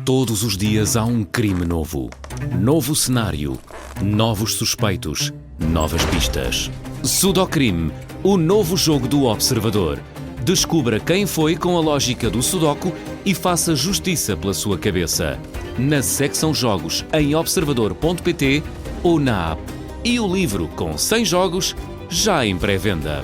Todos os dias há um crime novo. Novo cenário. Novos suspeitos. Novas pistas. Sudocrime, o novo jogo do Observador. Descubra quem foi com a lógica do Sudoku e faça justiça pela sua cabeça. Na secção Jogos em observador.pt ou na app. E o livro com 100 jogos já em pré-venda.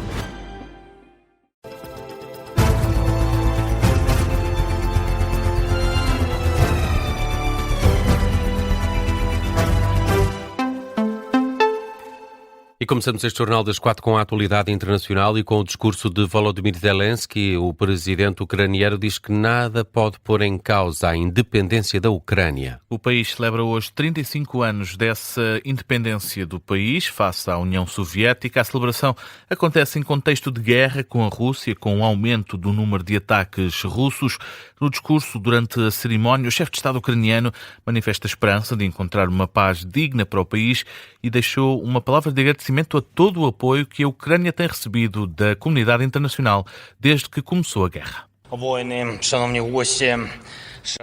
E começamos este Jornal das 4 com a atualidade internacional e com o discurso de Volodymyr Zelensky. O presidente ucraniano diz que nada pode pôr em causa a independência da Ucrânia. O país celebra hoje 35 anos dessa independência do país face à União Soviética. A celebração acontece em contexto de guerra com a Rússia, com o aumento do número de ataques russos. No discurso durante a cerimónia, o chefe de Estado ucraniano manifesta a esperança de encontrar uma paz digna para o país e deixou uma palavra de agradecimento a todo o apoio que a Ucrânia tem recebido da comunidade internacional desde que começou a guerra.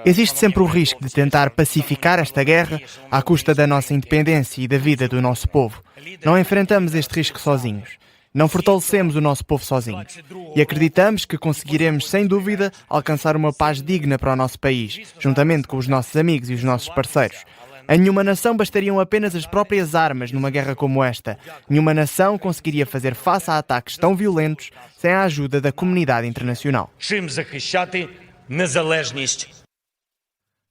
Existe sempre o risco de tentar pacificar esta guerra à custa da nossa independência e da vida do nosso povo. Não enfrentamos este risco sozinhos. Não fortalecemos o nosso povo sozinhos. E acreditamos que conseguiremos, sem dúvida, alcançar uma paz digna para o nosso país, juntamente com os nossos amigos e os nossos parceiros. A nenhuma nação bastariam apenas as próprias armas numa guerra como esta. Nenhuma nação conseguiria fazer face a ataques tão violentos sem a ajuda da comunidade internacional.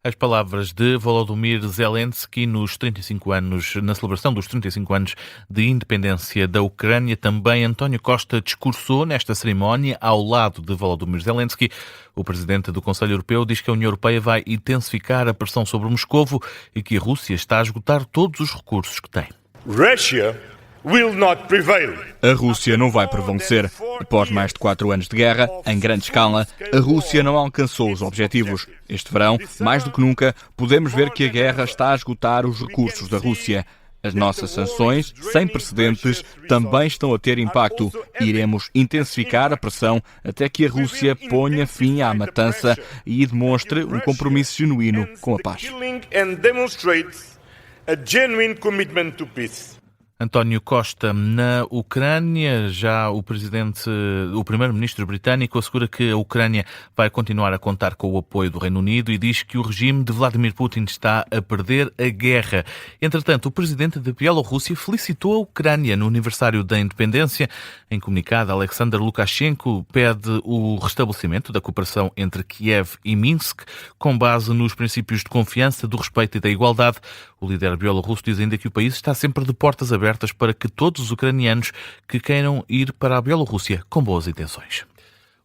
As palavras de Volodymyr Zelensky na celebração dos 35 anos de independência da Ucrânia. Também António Costa discursou nesta cerimónia ao lado de Volodymyr Zelensky. O presidente do Conselho Europeu diz que a União Europeia vai intensificar a pressão sobre Moscovo e que a Rússia está a esgotar todos os recursos que tem. A Rússia não vai prevalecer. Após mais de 4 anos de guerra, em grande escala, a Rússia não alcançou os objetivos. Este verão, mais do que nunca, podemos ver que a guerra está a esgotar os recursos da Rússia. As nossas sanções, sem precedentes, também estão a ter impacto. Iremos intensificar a pressão até que a Rússia ponha fim à matança e demonstre um compromisso genuíno com a paz. António Costa na Ucrânia. Já o primeiro-ministro britânico assegura que a Ucrânia vai continuar a contar com o apoio do Reino Unido e diz que o regime de Vladimir Putin está a perder a guerra. Entretanto, o presidente da Bielorrússia felicitou a Ucrânia no aniversário da independência. Em comunicado, Alexander Lukashenko pede o restabelecimento da cooperação entre Kiev e Minsk, com base nos princípios de confiança, do respeito e da igualdade. O líder bielorrusso diz ainda que o país está sempre de portas abertas para que todos os ucranianos que queiram ir para a Bielorrússia com boas intenções.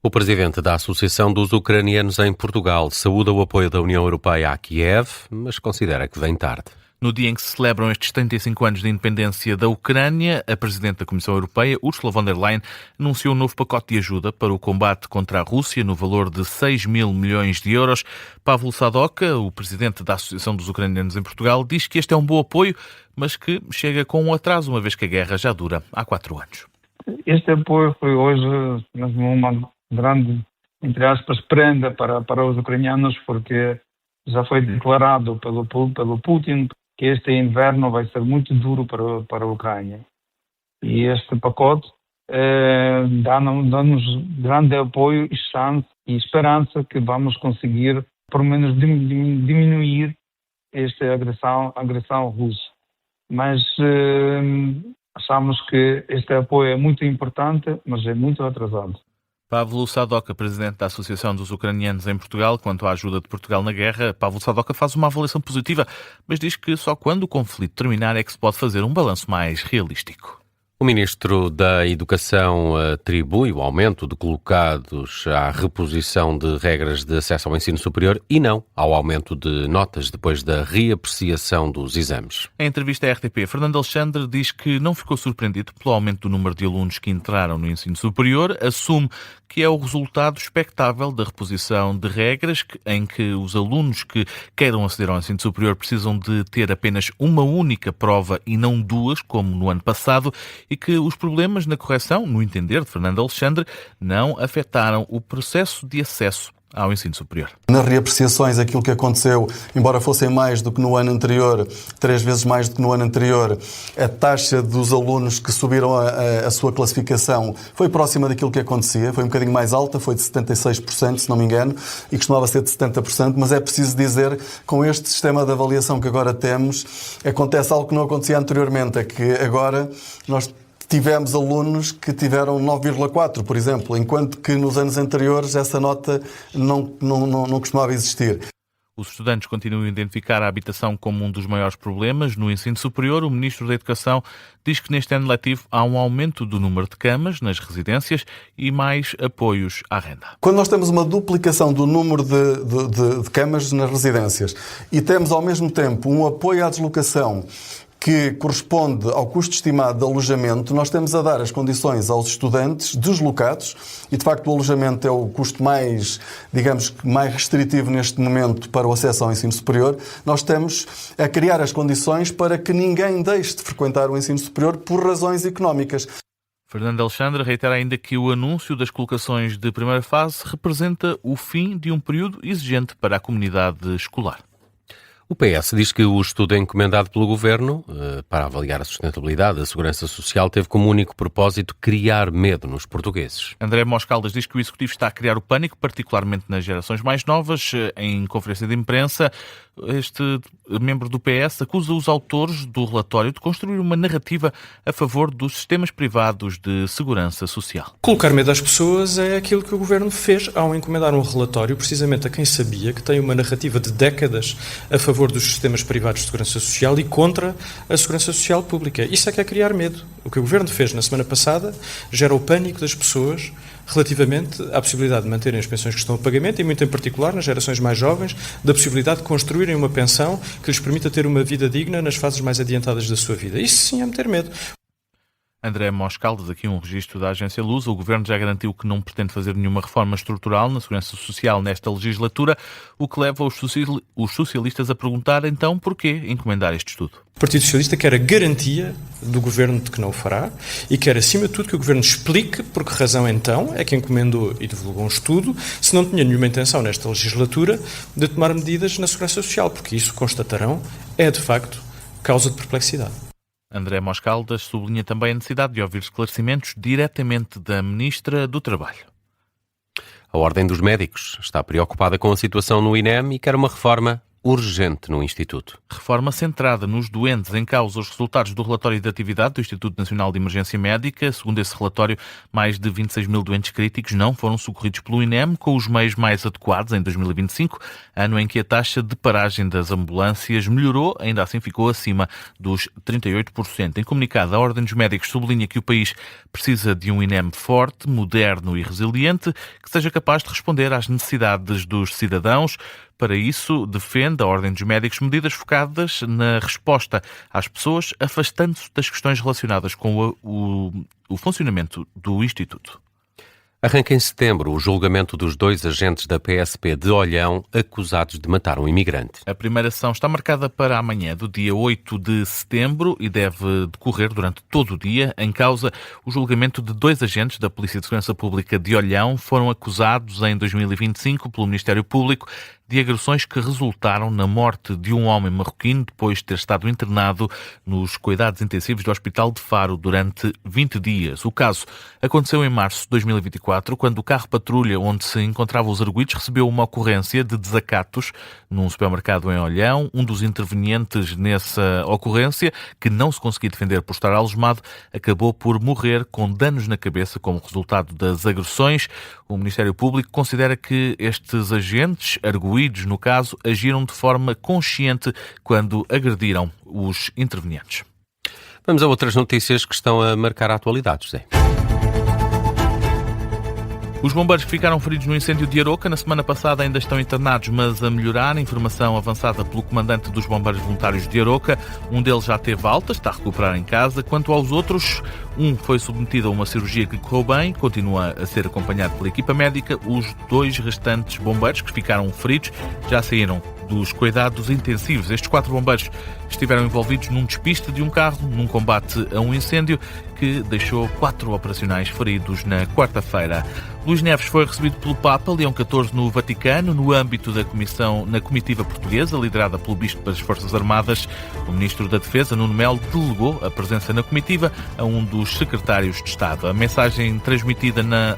O presidente da Associação dos Ucranianos em Portugal saúda o apoio da União Europeia a Kiev, mas considera que vem tarde. No dia em que se celebram estes 35 anos de independência da Ucrânia, a Presidente da Comissão Europeia, Ursula von der Leyen, anunciou um novo pacote de ajuda para o combate contra a Rússia no valor de 6 mil milhões de euros. Pavlo Sadoka, o Presidente da Associação dos Ucranianos em Portugal, diz que este é um bom apoio, mas que chega com um atraso, uma vez que a guerra já dura há 4 anos. Este apoio foi hoje uma grande, entre aspas, prenda para os ucranianos, porque já foi declarado pelo Putin que este inverno vai ser muito duro para a Ucrânia. E este pacote dá-nos grande apoio e chance e esperança que vamos conseguir, pelo menos, diminuir esta agressão russa. Mas achamos que este apoio é muito importante, mas é muito atrasado. Pavlo Sadoka, presidente da Associação dos Ucranianos em Portugal, quanto à ajuda de Portugal na guerra, Pavlo Sadoka faz uma avaliação positiva, mas diz que só quando o conflito terminar é que se pode fazer um balanço mais realístico. O Ministro da Educação atribui o aumento de colocados à reposição de regras de acesso ao ensino superior e não ao aumento de notas depois da reapreciação dos exames. Em entrevista à RTP, Fernando Alexandre diz que não ficou surpreendido pelo aumento do número de alunos que entraram no ensino superior, assume que é o resultado expectável da reposição de regras em que os alunos que queiram aceder ao ensino superior precisam de ter apenas uma única prova e não duas, como no ano passado, e que os problemas na correção, no entender de Fernando Alexandre, não afetaram o processo de acesso ao ensino superior. Nas reapreciações, aquilo que aconteceu, embora fossem mais do que no ano anterior, 3 vezes mais do que no ano anterior, a taxa dos alunos que subiram a sua classificação foi próxima daquilo que acontecia, foi um bocadinho mais alta, foi de 76%, se não me engano, e costumava ser de 70%, mas é preciso dizer, com este sistema de avaliação que agora temos, acontece algo que não acontecia anteriormente, é que agora nós tivemos alunos que tiveram 9,4, por exemplo, enquanto que nos anos anteriores essa nota não costumava existir. Os estudantes continuam a identificar a habitação como um dos maiores problemas no ensino superior. O Ministro da Educação diz que neste ano letivo há um aumento do número de camas nas residências e mais apoios à renda. Quando nós temos uma duplicação do número de camas nas residências e temos ao mesmo tempo um apoio à deslocação que corresponde ao custo estimado de alojamento, nós temos a dar as condições aos estudantes deslocados, e de facto o alojamento é o custo mais, digamos, mais restritivo neste momento para o acesso ao ensino superior. Nós estamos a criar as condições para que ninguém deixe de frequentar o ensino superior por razões económicas. Fernando Alexandre reitera ainda que o anúncio das colocações de primeira fase representa o fim de um período exigente para a comunidade escolar. O PS diz que o estudo encomendado pelo Governo para avaliar a sustentabilidade da segurança social teve como único propósito criar medo nos portugueses. André Moscaldas diz que o Executivo está a criar o pânico, particularmente nas gerações mais novas. Em conferência de imprensa, este membro do PS acusa os autores do relatório de construir uma narrativa a favor dos sistemas privados de segurança social. Colocar medo às pessoas é aquilo que o Governo fez ao encomendar um relatório precisamente a quem sabia que tem uma narrativa de décadas a favor dos sistemas privados de segurança social e contra a segurança social pública. Isso é que é criar medo. O que o Governo fez na semana passada gera o pânico das pessoas relativamente à possibilidade de manterem as pensões que estão a pagamento e, muito em particular, nas gerações mais jovens, da possibilidade de construírem uma pensão que lhes permita ter uma vida digna nas fases mais adiantadas da sua vida. Isso sim é meter medo. André Moscaldas, aqui um registro da agência Lusa. O Governo já garantiu que não pretende fazer nenhuma reforma estrutural na segurança social nesta legislatura, o que leva os socialistas a perguntar então porquê encomendar este estudo. O Partido Socialista quer a garantia do Governo de que não o fará e quer, acima de tudo, que o Governo explique por que razão então é que encomendou e divulgou um estudo se não tinha nenhuma intenção nesta legislatura de tomar medidas na segurança social, porque isso, constatarão, é de facto causa de perplexidade. André Moscaldas sublinha também a necessidade de ouvir esclarecimentos diretamente da Ministra do Trabalho. A Ordem dos Médicos está preocupada com a situação no INEM e quer uma reforma urgente no Instituto. Reforma centrada nos doentes. Em causa os resultados do relatório de atividade do Instituto Nacional de Emergência Médica. Segundo esse relatório, mais de 26 mil doentes críticos não foram socorridos pelo INEM com os meios mais adequados em 2025, ano em que a taxa de paragem das ambulâncias melhorou, ainda assim ficou acima dos 38%. Em comunicado, a Ordem dos Médicos sublinha que o país precisa de um INEM forte, moderno e resiliente, que seja capaz de responder às necessidades dos cidadãos. Para isso, defende a Ordem dos Médicos medidas focadas na resposta às pessoas, afastando-se das questões relacionadas com o funcionamento do Instituto. Arranca em setembro o julgamento dos 2 agentes da PSP de Olhão acusados de matar um imigrante. A primeira sessão está marcada para amanhã, do dia 8 de setembro, e deve decorrer durante todo o dia. Em causa, o julgamento de 2 agentes da Polícia de Segurança Pública de Olhão foram acusados em 2025 pelo Ministério Público de agressões que resultaram na morte de um homem marroquino depois de ter estado internado nos cuidados intensivos do Hospital de Faro durante 20 dias. O caso aconteceu em março de 2024, quando o carro patrulha onde se encontravam os arguidos recebeu uma ocorrência de desacatos num supermercado em Olhão. Um dos intervenientes nessa ocorrência, que não se conseguia defender por estar algemado, acabou por morrer com danos na cabeça como resultado das agressões. O Ministério Público considera que estes agentes, arguidos no caso, agiram de forma consciente quando agrediram os intervenientes. Vamos a outras notícias que estão a marcar a atualidade, José. Os bombeiros que ficaram feridos no incêndio de Aroca na semana passada ainda estão internados, mas a melhorar. Informação avançada pelo comandante dos bombeiros voluntários de Aroca. Um deles já teve alta, está a recuperar em casa. Quanto aos outros, um foi submetido a uma cirurgia que correu bem, continua a ser acompanhado pela equipa médica. Os 2 restantes bombeiros que ficaram feridos já saíram dos cuidados intensivos. Estes 4 bombeiros estiveram envolvidos num despiste de um carro, num combate a um incêndio que deixou 4 operacionais feridos na quarta-feira. Luís Neves foi recebido pelo Papa Leão XIV no Vaticano, no âmbito da na comitiva portuguesa, liderada pelo Bispo das Forças Armadas. O Ministro da Defesa, Nuno Melo, delegou a presença na comitiva a um dos secretários de Estado. A mensagem transmitida na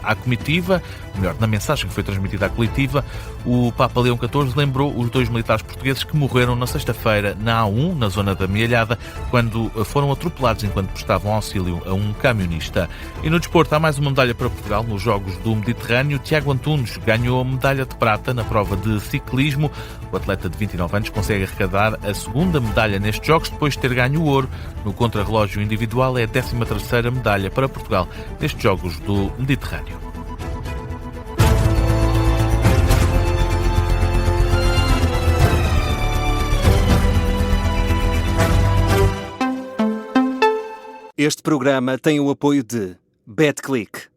mensagem que foi transmitida à coletiva, o Papa Leão XIV lembrou os 2 militares portugueses que morreram na sexta-feira na A1, na zona da Amealhada, quando foram atropelados enquanto prestavam auxílio a um camionista. E no desporto, há mais uma medalha para Portugal nos Jogos do Mediterrâneo. Tiago Antunes ganhou a medalha de prata na prova de ciclismo. O atleta de 29 anos consegue arrecadar a 2ª medalha nestes Jogos, depois de ter ganho o ouro no contrarrelógio individual. É a 13ª medalha para Portugal nestes Jogos do Mediterrâneo. Este programa tem o apoio de BetClick.